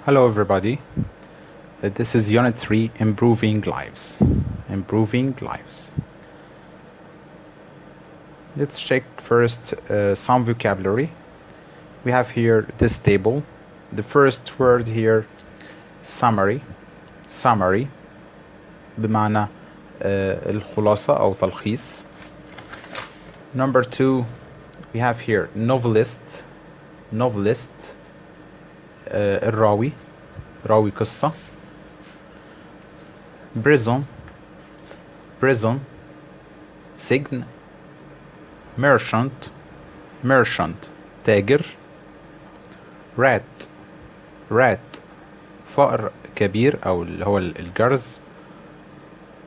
Hello everybody, this is Unit 3, Improving Lives. Improving Lives. Let's check first some vocabulary. We have here this table. The first word here, summary. Summary بمعنى الخلاصة أو تلخيص. Number 2, we have here novelist. Novelist الراوي راوي قصة. prison prison سجن. merchant merchant تاجر. rat rat فأر كبير أو اللي هو الجرز.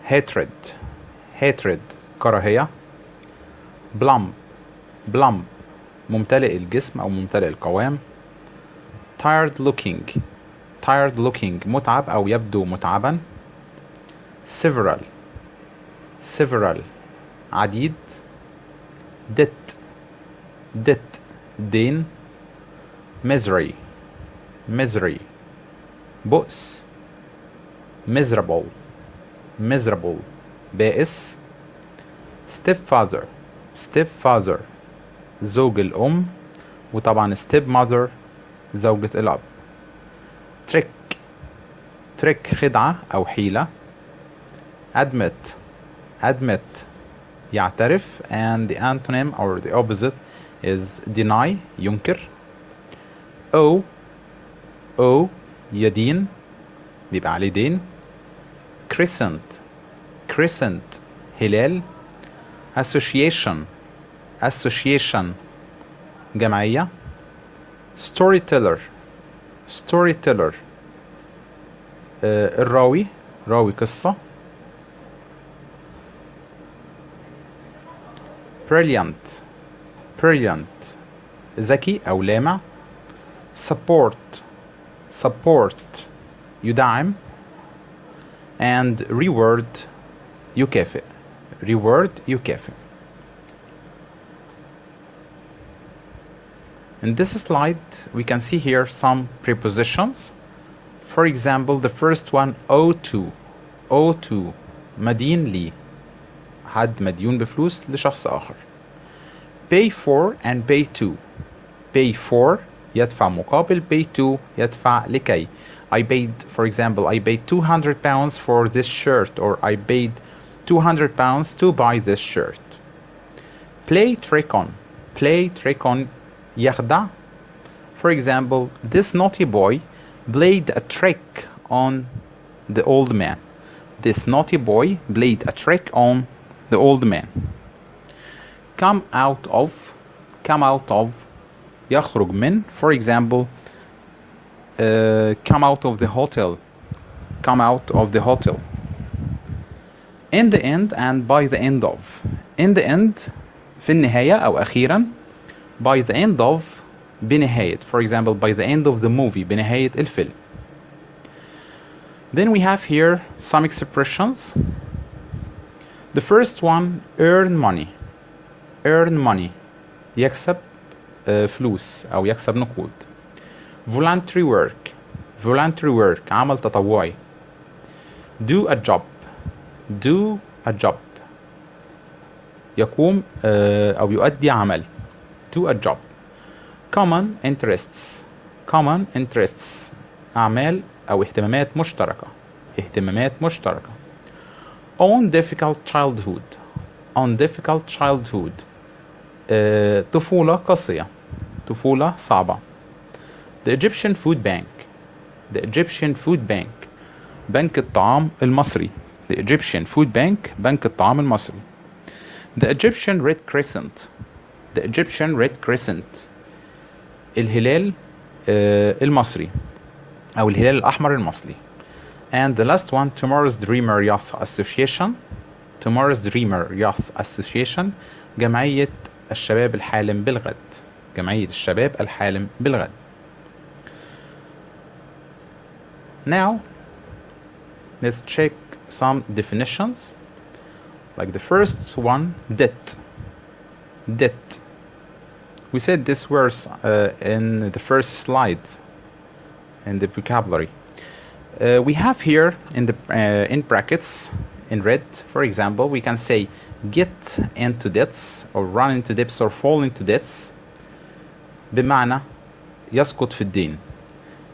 hatred hatred كراهية. plump plump ممتلئ الجسم أو ممتلئ القوام. tired looking متعب أو يبدو متعبا. several عديد. debt دين. misery بؤس. miserable بائس. stepfather زوج الأم، وطبعا stepmother زوجة الأب. trick خدعة أو حيلة. admit يعترف, and the antonym or the opposite is deny ينكر. owe يدين بيبقى عليه دين. crescent هلال. association جمعية. storyteller الراوي راوي قصة. brilliant ذكي أو لامع. support يدعم, and reward يكافئ. In this slide, we can see here some prepositions. For example, the first one, owe to مدين لي, حد مديون بفلوس لشخص آخر. pay for and pay to. pay for يدفع مقابل, pay to يدفع لكي. I paid, for example, I paid £200 for this shirt, or I paid £200 to buy this shirt. play trick on يخدع. For example, this naughty boy played a trick on the old man. This naughty boy played a trick on the old man. come out of يخرج من. For example, come out of the hotel. in the end and by the end of. in the end في النهاية أو أخيرا. by the end of بنهاية. For example, by the end of the movie بنهاية الفيلم. Then we have here some expressions. The first one, earn money يكسب فلوس أو يكسب نقود. voluntary work عمل تطوعي. do a job يقوم أو يؤدي عمل. do a job. common interests أعمال أو اهتمامات مشتركة. on difficult childhood طفولة قاسية, طفولة صعبة. the Egyptian food bank بنك الطعام المصري. the Egyptian food bank بنك الطعام المصري. the Egyptian red crescent الهلال المصري أو الهلال الأحمر المصري. and the last one, tomorrow's dreamer youth association جمعية الشباب الحالم بالغد. Now let's check some definitions. Like the first one, debt. We said this verse in the first slide. in the vocabulary. We have here in the in brackets in red, for example, we can say get into debts or run into debts or fall into debts بمعنى يسقط في الدين.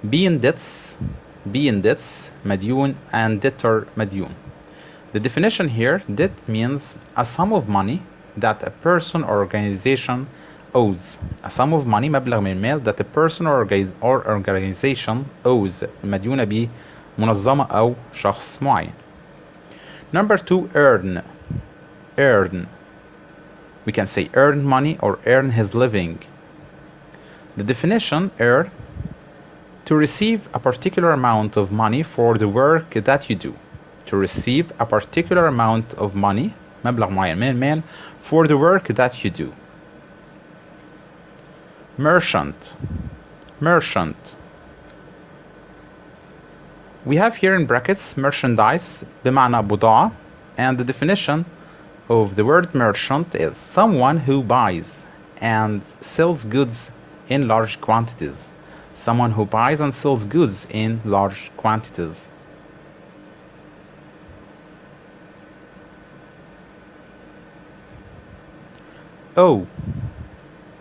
be in debts مديون and debtor مديون. The definition here, debt means a sum of money that a person or organization owes. A sum of money مبلغ من المال that a person or organization owes مديونة به منظمة أو شخص معين. Number 2, earn. We can say earn money or earn his living. The definition, earn, to receive a particular amount of money for the work that you do. To receive a particular amount of money مبلغ معين من المال for the work that you do. Merchant. We have here in brackets merchandise بمعنى بضاعة, and the definition of the word merchant is someone who buys and sells goods in large quantities. Someone who buys and sells goods in large quantities.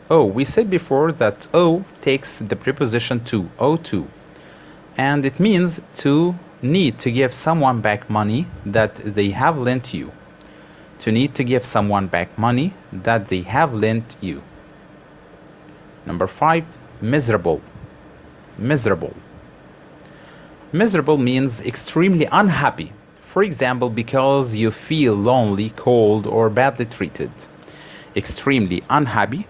We said before that O takes the preposition to, O2, and it means to need to give someone back money that they have lent you. To need to give someone back money that they have lent you. Number 5, miserable. Miserable means extremely unhappy. For example, because you feel lonely, cold, or badly treated. Extremely unhappy.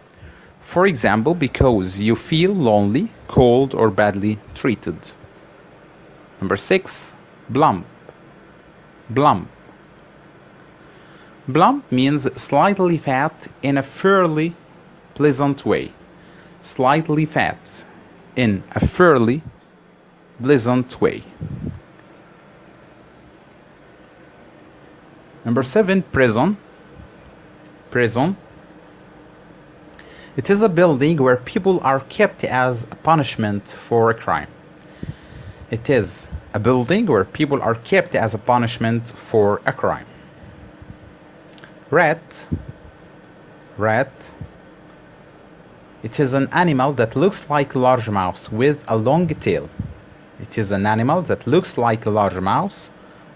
For example, because you feel lonely, cold, or badly treated. Number 6, plump. Plump means slightly fat in a fairly pleasant way. Slightly fat in a fairly pleasant way. Number 7, prison. It is a building where people are kept as a punishment for a crime. It is a building where people are kept as a punishment for a crime. Rat. It is an animal that looks like a large mouse with a long tail. It is an animal that looks like a large mouse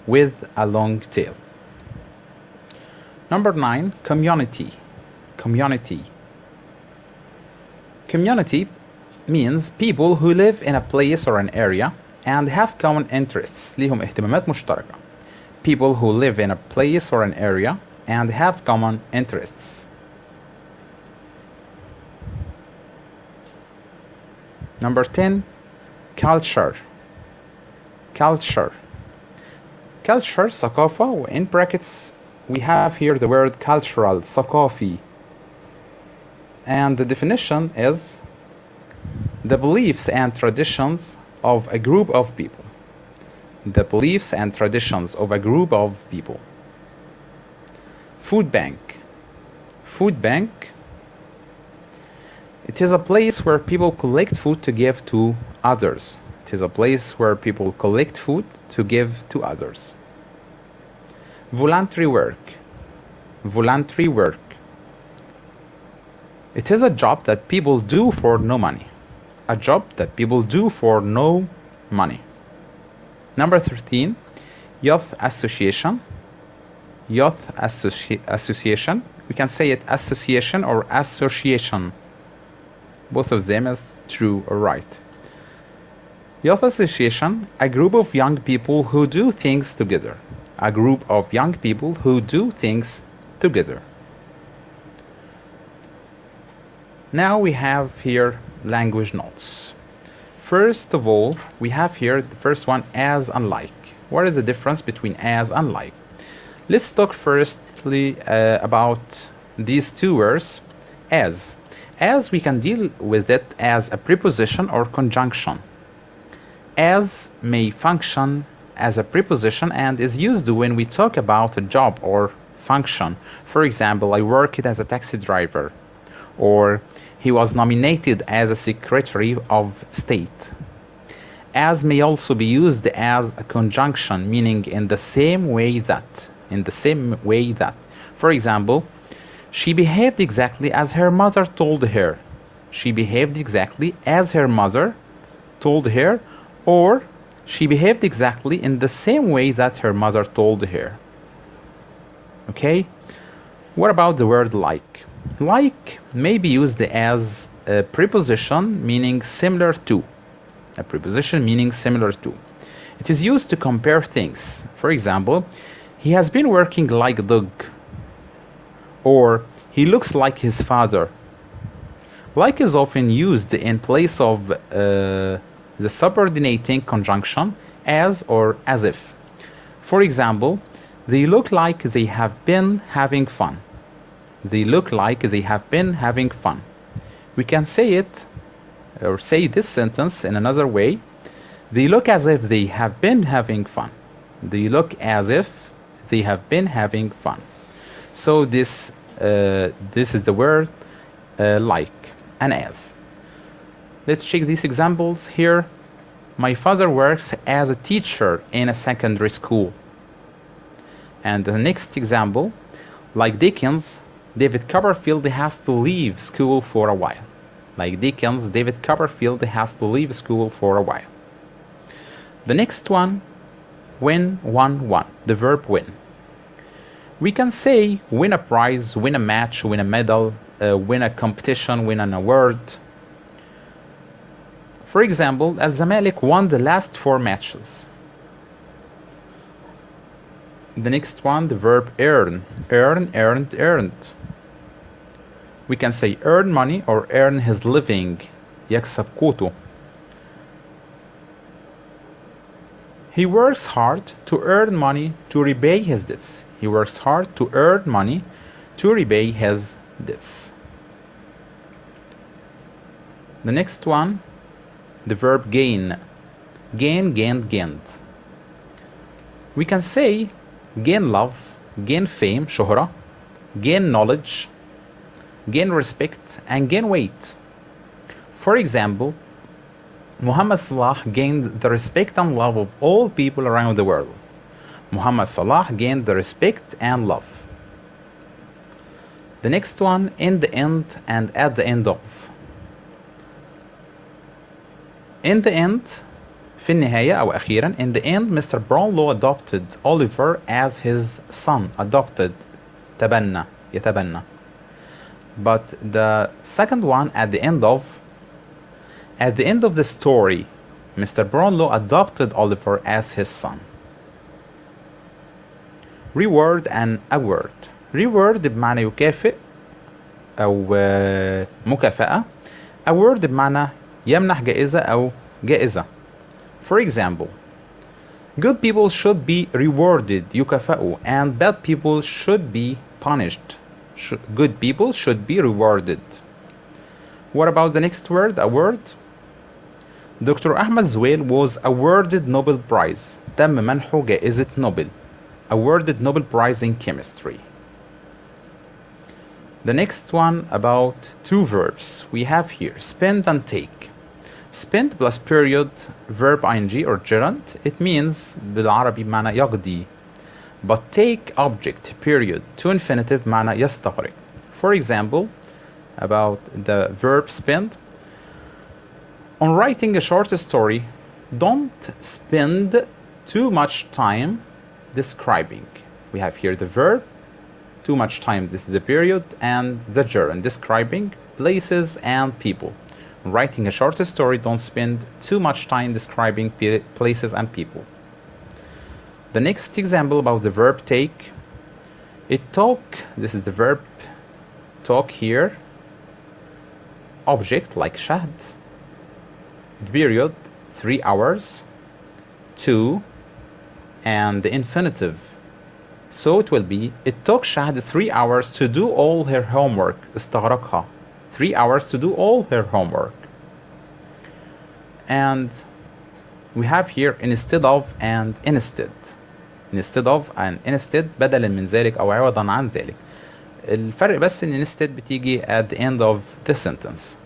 with a long tail. Number 9, community. Community means people who live in a place or an area and have common interests. ليهم اهتمامات مشتركة. People who live in a place or an area and have common interests. Number 10, culture. ثقافة, in brackets we have here the word cultural, ثقافي. And the definition is the beliefs and traditions of a group of people. The beliefs and traditions of a group of people. Food bank. It is a place where people collect food to give to others. It is a place where people collect food to give to others. Voluntary work. It is a job that people do for no money. A job that people do for no money. Number 13, youth association. Association. We can say it association or association. Both of them is true or right. Youth association, a group of young people who do things together. A group of young people who do things together. Now we have here language notes. First of all, we have here the first one, as and like. What is the difference between as and like? Let's talk firstly about these two words. As we can deal with it as a preposition or conjunction. As may function as a preposition and is used when we talk about a job or function. For example, I worked as a taxi driver, or he was nominated as a Secretary of State. As may also be used as a conjunction, meaning in the same way that. In the same way that. For example, she behaved exactly as her mother told her. She behaved exactly as her mother told her, or she behaved exactly in the same way that her mother told her. Okay? What about the word like? Like may be used as a preposition meaning similar to. A preposition meaning similar to. It is used to compare things. For example, he has been working like a dog, or he looks like his father. Like is often used in place of the subordinating conjunction as or as if. For example, they look like they have been having fun. They look like they have been having fun. We can say it or say this sentence in another way. They look as if they have been having fun. They look as if they have been having fun. So this is the word like and as. Let's check these examples here. My father works as a teacher in a secondary school. And the next example, like Dickens, David Copperfield has to leave school for a while. Like Dickens, David Copperfield has to leave school for a while. The next one, win, won, won, the verb win. We can say win a prize, win a match, win a medal, win a competition, win an award. For example, Al Zamalek won the last 4 matches. The next one, the verb earn. Earn, earned, earned. We can say earn money or earn his living. يكسب قوته. He works hard to earn money to repay his debts. He works hard to earn money to repay his debts. The next one, the verb gain. Gain, gained, gained. We can say gain love, gain fame, شهرة, gain knowledge, gain respect, and gain weight. For example, Muhammad Salah gained the respect and love of all people around the world. Muhammad Salah gained the respect and love. The next one, in the end and at the end of. In the end, في النهاية أو أخيرا, in the end, Mr. Brownlow adopted Oliver as his son. Adopted, تبنى, يتبنى. But the second one, at the end of the story, Mr. Brownlow adopted Oliver as his son. Reward and award. Reward بمعنى يكافئ أو مكافأة. Award بمعنى يمنح جائزة أو جائزة. For example, good people should be rewarded يكافئوا, and bad people should be punished. Good people should be rewarded. What about the next word, award? Dr. Ahmed Zouel was awarded Nobel Prize. تم منحه جائزة نوبل. Awarded Nobel Prize in Chemistry. The next one about 2 verbs we have here, spend and take. Spend plus period, verb ing or gerund, it means بالعربي معنى يقضي. But take object, period, to infinitive معنى يستغرق. For example, about the verb spend. On writing a short story, don't spend too much time describing. We have here the verb, too much time, this is the period, and the gerund, describing places and people. Writing a short story, don't spend too much time describing places and people. The next example about the verb take. It took, this is the verb talk here. Object like shahd. The period 3 hours. 2 and the infinitive. So it will be it took Shahd 3 hours to do all her homework. استغرقها 3 hours to do all her homework. And we have here instead of and instead. Instead of and instead بدلا من ذلك أو عوضا عن ذلك. الفرق بس إن instead بتيجي at the end of the sentence.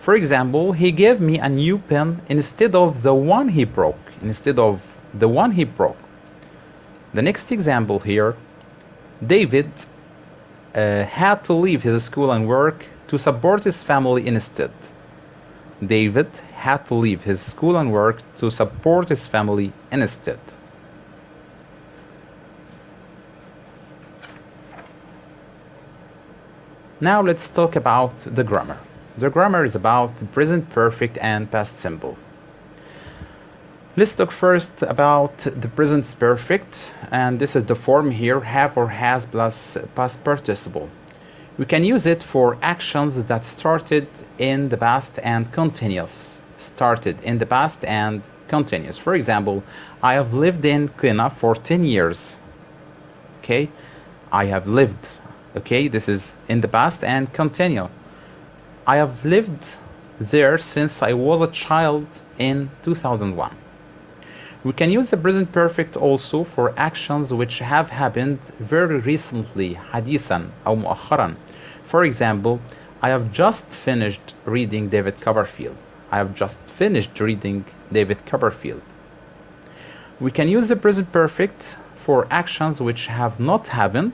For example, he gave me a new pen instead of the one he broke. The next example here, David had to leave his school and work to support his family instead. David had to leave his school and work to support his family instead. Now let's talk about the grammar. The grammar is about the present perfect and past simple. Let's talk first about the present perfect, and this is the form here, have or has plus past participle. We can use it for actions that started in the past and continuous. For example, I have lived in Kenya for 10 years. Okay, I have lived. Okay, this is in the past and continue. I have lived there since I was a child in 2001. We can use the present perfect also for actions which have happened very recently, حديثا أو مؤخرا. For example, I have just finished reading David Copperfield. We can use the present perfect for actions which have not happened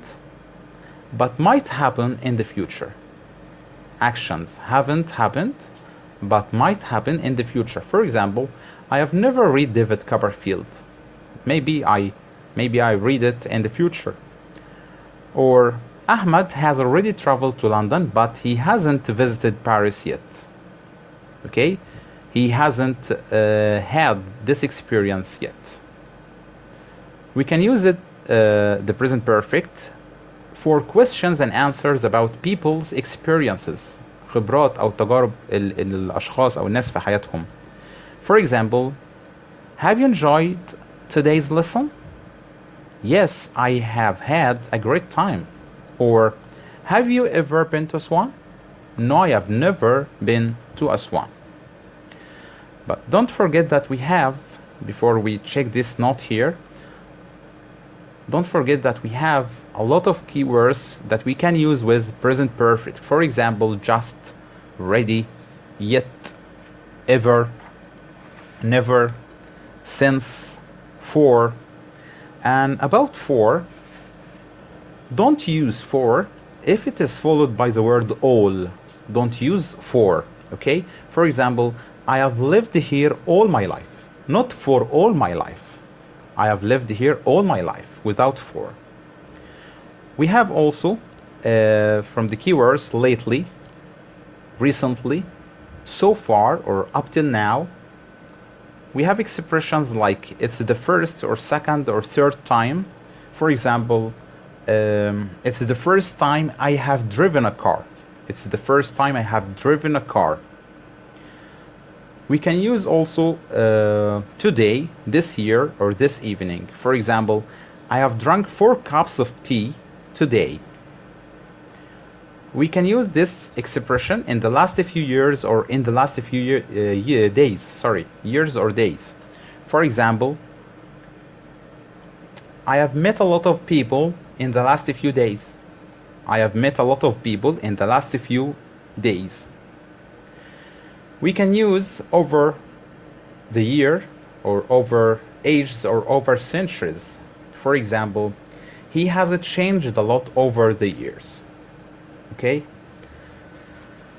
but might happen in the future. Actions haven't happened but might happen in the future. For example, I have never read David Copperfield. Maybe I read it in the future. Or Ahmad has already traveled to London, but he hasn't visited Paris yet. Okay, he hasn't had this experience yet. We can use it, the present perfect, for questions and answers about people's experiences. خبرات أو تجارب الأشخاص أو الناس في حياتهم. For example, have you enjoyed today's lesson? Yes, I have had a great time. Or, have you ever been to Aswan? No, I have never been to Aswan. But don't forget that we have, before we check this note here, don't forget that we have a lot of keywords that we can use with present perfect. For example, just, ready, yet, ever, never, since, for. And about for, don't use for if it is followed by the word all. Don't use for, okay? For example, I have lived here all my life, not for all my life. I have lived here all my life, without for. We have also, from the keywords, lately, recently, so far, or up till now. We have expressions like it's the first or second or third time. For example, it's the first time I have driven a car. It's the first time I have driven a car. We can use also today, this year, or this evening. For example, I have drunk 4 cups of tea today. We can use this expression in the last few years or in the last few years or days. For example, I have met a lot of people in the last few days. I have met a lot of people in the last few days. We can use over the year or over ages or over centuries. For example, he has changed a lot over the years. Okay?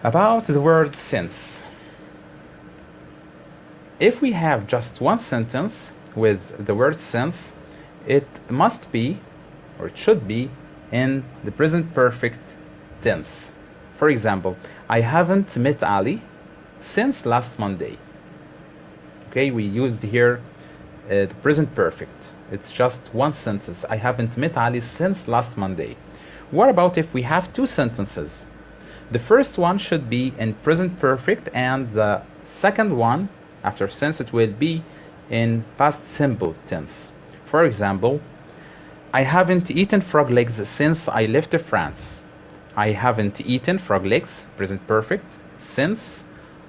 About the word since. If we have just one sentence with the word since, it must be, or it should be, in the present perfect tense. For example, I haven't met Ali since last Monday. Okay, we used here the present perfect. It's just one sentence. I haven't met Ali since last Monday. What about if we have 2 sentences? The first one should be in present perfect, and the second one, after since, it will be in past simple tense. For example, I haven't eaten frog legs since I left France. I haven't eaten frog legs, present perfect, since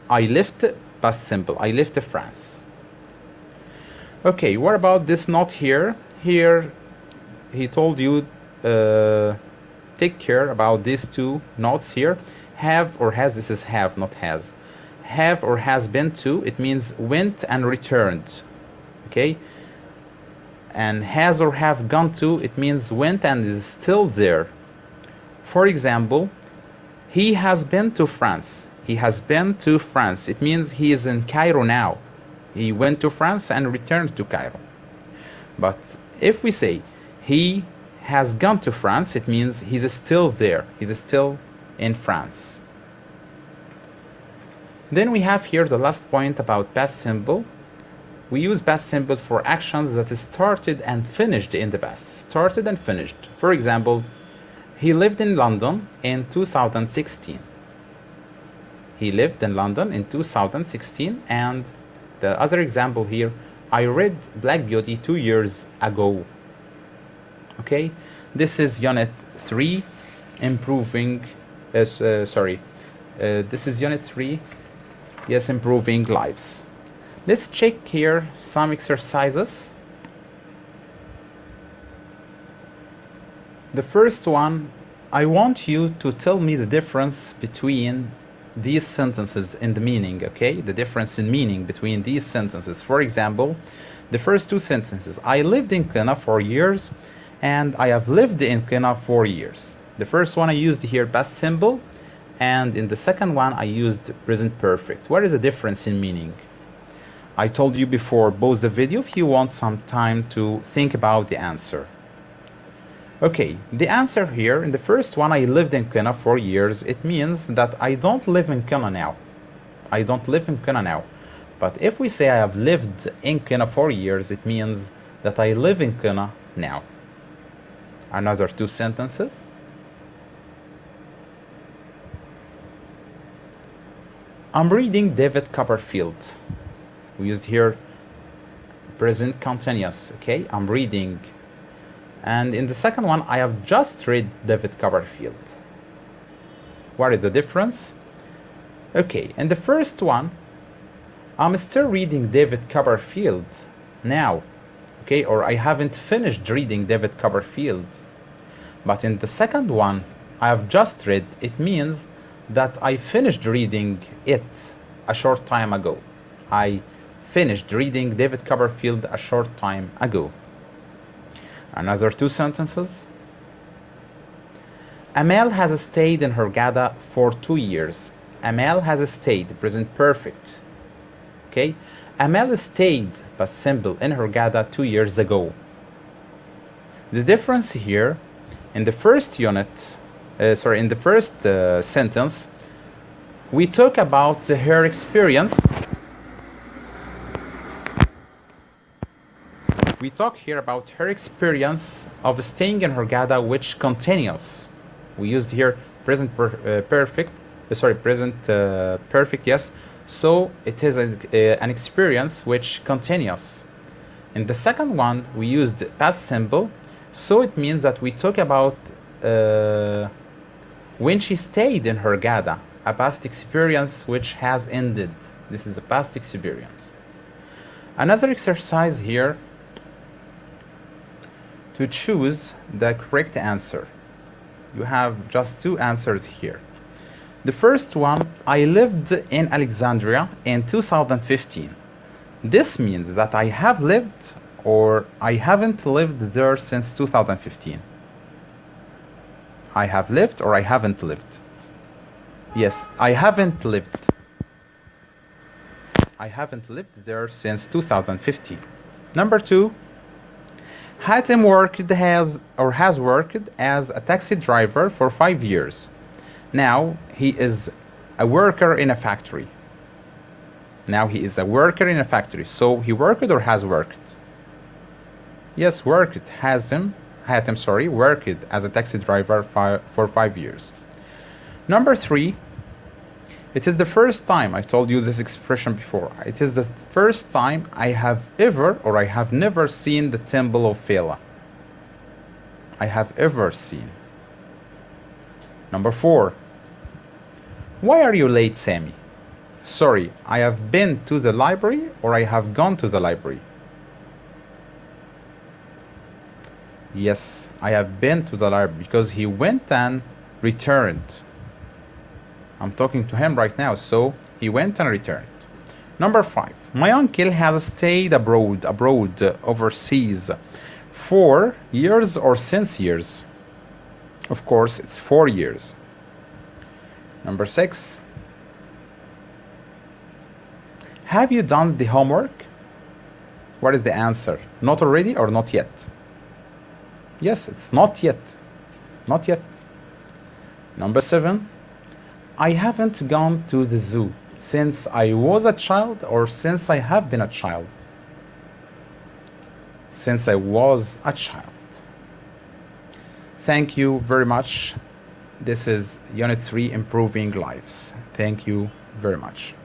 I left, past simple, I left France. Okay, what about this note here? Here, he told you take care about these 2 notes here. Have or has, this is have, not has. have or has been to, it means went and returned. Okay? And has or have gone to, it means went and is still there. For example, he has been to France. He has been to France. It means he is in Cairo now. He went to France and returned to Cairo. But if we say he has gone to France, it means he's still there. He's still in France. Then we have here the last point about past simple. We use past simple for actions that started and finished in the past. Started and finished. For example, he lived in London in 2016. He lived in London in 2016. And the other example here, I read Black Beauty 2 years ago. Okay, this is unit 3, improving, this is unit 3, yes, improving lives. Let's check here some exercises. The first one, I want you to tell me the difference between these sentences in the meaning, okay? The difference in meaning between these sentences. For example, the first two sentences, I lived in Kenya for years and I have lived in Kenya for years. The first one I used here past simple, and in the second one I used present perfect. What is the difference in meaning? I told you before, pause the video if you want some time to think about the answer. Okay, the answer here, in the first one, I lived in Kenya for years. It means that I don't live in Kenya now. I don't live in Kenya now. But if we say I have lived in Kenya for years, it means that I live in Kenya now. Another two sentences. I'm reading David Copperfield. We used here present continuous, okay? I'm reading. And in the second one, I have just read David Copperfield. What is the difference? Okay, in the first one, I'm still reading David Copperfield now, okay? Or I haven't finished reading David Copperfield. But in the second one, I have just read. It means that I finished reading it a short time ago. I finished reading David Copperfield a short time ago. Another two sentences. Amal has stayed in Hurghada for 2 years. Amal has stayed, present perfect. Okay? Amal stayed, past simple, in Hurghada 2 years ago. The difference here, in the first unit, in the first sentence, we talk about her experience. We talk here about her experience of staying in Hurghada, which continues. We used here present perfect, perfect, yes. So it is an experience which continues. In the second one, we used past simple, so it means that we talk about when she stayed in Hurghada, a past experience which has ended. This is a past experience. Another exercise here, to choose the correct answer. You have just two answers here. The first one, I lived in Alexandria in 2015. This means that I have lived or I haven't lived there since 2015. I have lived or I haven't lived. Yes, I haven't lived. I haven't lived there since 2015. Number two, Hatem has worked as a taxi driver for 5 years. Now he is a worker in a factory. Now he is a worker in a factory. So he worked or has worked? Yes, worked. Hatem, worked as a taxi driver for 5 years. Number three, it is the first time, I told you this expression before, it is the first time I have ever or I have never seen the Temple of Phila. I have ever seen. Number four, why are you late, Sammy? Sorry, I have been to the library or I have gone to the library. Yes, I have been to the library because he went and returned. I'm talking to him right now, so He went and returned. Number 5. My uncle has stayed abroad, overseas, for years or since years. Of course, it's 4 years. Number 6. Have you done the homework? What is the answer? Not already or not yet? Yes, it's not yet. Not yet. Number 7. I haven't gone to the zoo since I was a child or since I have been a child. Since I was a child. Thank you very much. This is Unit 3, Improving Lives. Thank you very much.